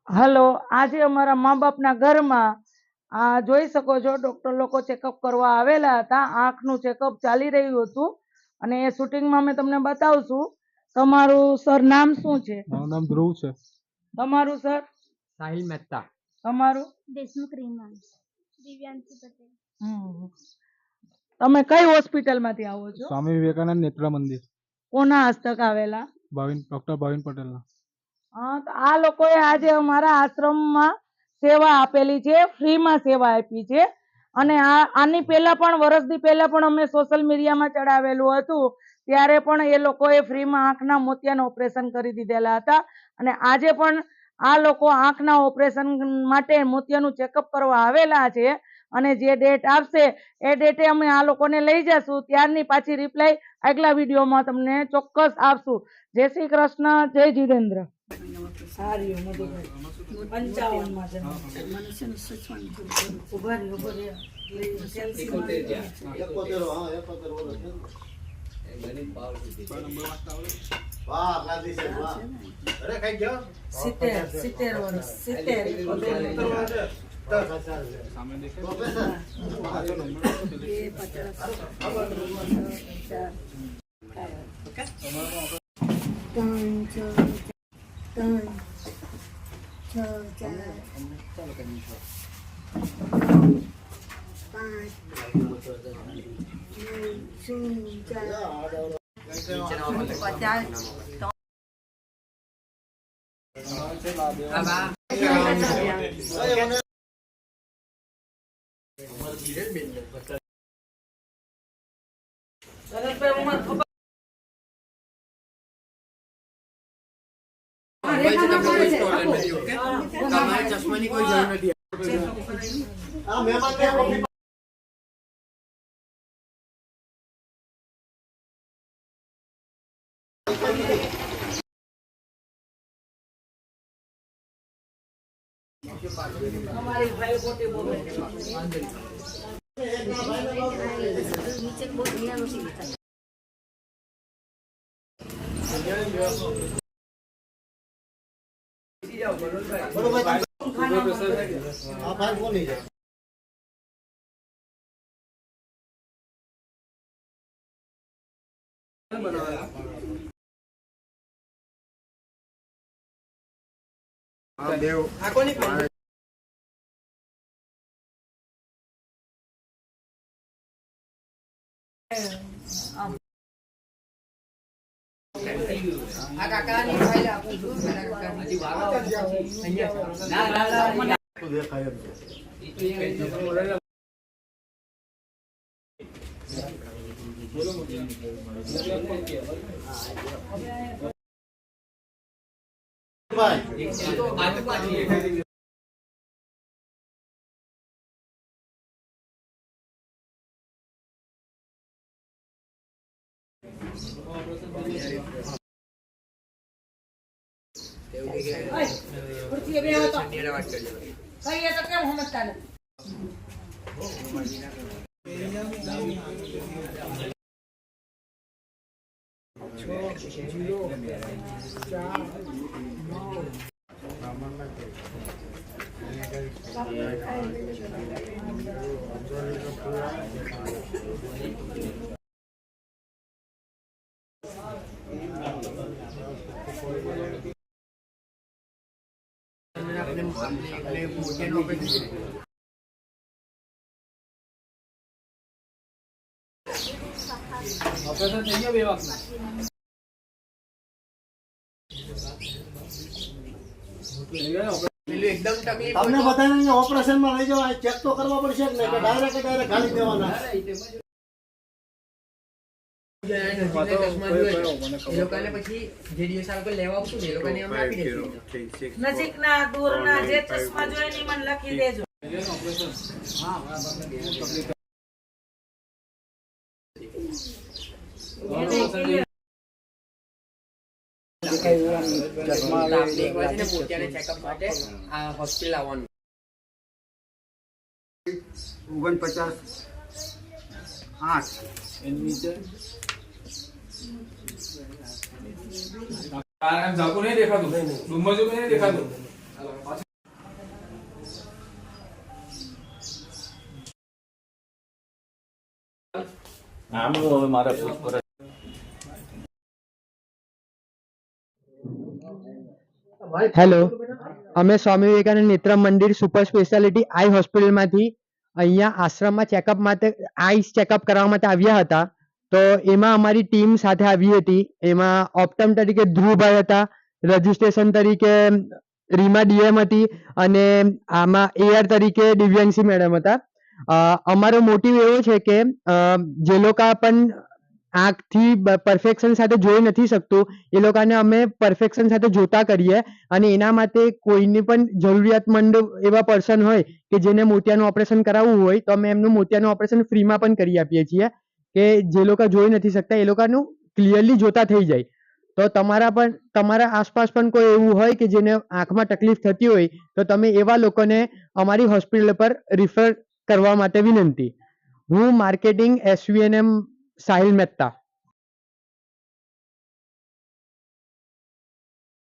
Hello, આજે અમારા મા બાપના ઘરમાં આ જોઈ શકો છો ડૉક્ટર લોકો ચેકઅપ કરવા આવેલા હતા. આંખનું ચેકઅપ ચાલી રહ્યું હતું અને એ શૂટિંગમાં અમે તમને બતાવશું. તમારું સર નામ શું છે? મારું નામ ધ્રુવ છે. તમારું સર? સાહિલ મહેતા. તમારું? દેશમુખ રીમા. દિવ્યાંશી પટેલ. તમે કઈ હોસ્પિટલમાંથી આવો છો? સ્વામી વિવેકાનંદ નેત્ર મંદિર. કોના હસ્તક આવેલા? ડોક્ટર ભાવિન પટેલના. હા, તો આ લોકોએ આજે અમારા આશ્રમમાં સેવા આપેલી છે, ફ્રીમાં સેવા આપી છે. અને આની પહેલા પણ વર્ષથી પહેલા પણ અમે સોશિયલ મીડિયામાં ચડાવેલું હતું, ત્યારે પણ એ લોકોએ ફ્રીમાં આંખના મોતિયાનું ઓપરેશન કરી દીધેલા હતા. અને આજે પણ આ લોકો આંખના ઓપરેશન માટે મોતિયાનું ચેકઅપ કરવા આવેલા છે. અને જે ડેટ આપશે એ ડેટે અમે આ લોકોને લઈ જશું. ત્યારની પાછી રિપ્લાય આગલા વિડીયોમાં તમને ચોક્કસ આપશું. જય શ્રી કૃષ્ણ, જય જીતેન્દ્ર. ચશ્માની કોઈ જરૂર નથી. આ કાકાની ફાઇલ આપું છું. હજી વાળો અહીંયા દેખાય ભાઈ ઓપરેશન થઈ ગયો 2 વખત. એકદમ તકલીફ તમને બધાને ઓપરેશન માં લઈ જવા ચેક તો કરવા પડશે ને કે ડાયરેક્ટ ગાલી દેવાના. નજીકના દૂરના જે ચશ્મા જોઈએ ને મને લખી દેજો. હોસ્પિટલ આવવાનું 49 8 જાગો નહીં દેખાતું, ડુમ્મર જો નહીં દેખાતું. આમનું હવે મારે પૂછપરછ હેલો, અમે સ્વામી વિવેકાનંદ નેત્ર મંદિર સુપર સ્પેશિયાલિટી આઈ હોસ્પિટલમાંથી અહીંયા આશ્રમમાં ચેકઅપ માટે આઈસ ચેકઅપ કરવા માટે આવ્યા હતા. તો એમાં અમારી ટીમ સાથે આવી હતી. એમાં ઓપ્ટમ તરીકે ધ્રુવભાઈ હતા, રજિસ્ટ્રેશન તરીકે રીમા ડીએમ હતી અને આમાં એઆર તરીકે દિવ્યાંશી મેડમ હતા. અમારો મોટિવ એવો છે કે જે લોકો પણ આંખથી પરફેક્શન સાથે જોઈ નથી શકતું એ લોકોને અમે પરફેક્શન સાથે જોતા કરીએ અને એના માટે કોઈને પણ જરૂરિયાતમંદ એવા પર્સન હોય કે જેને મોતિયાનું ઓપરેશન કરાવવું હોય તો અમે એમનું મોતિયાનું ઓપરેશન ફ્રીમાં પણ કરી આપીએ છીએ કે જે લોકો જોઈ નથી શકતા એ લોકોનું ક્લિયરલી જોતા થઈ જાય. તો તમારા આસપાસ પણ કોઈ એવું હોય કે જેને આંખમાં તકલીફ થતી હોય તો તમે એવા લોકોને અમારી હોસ્પિટલ પર રિફર કરવા માટે વિનંતી. હું માર્કેટિંગ SVNM સાહિલ મહેતા.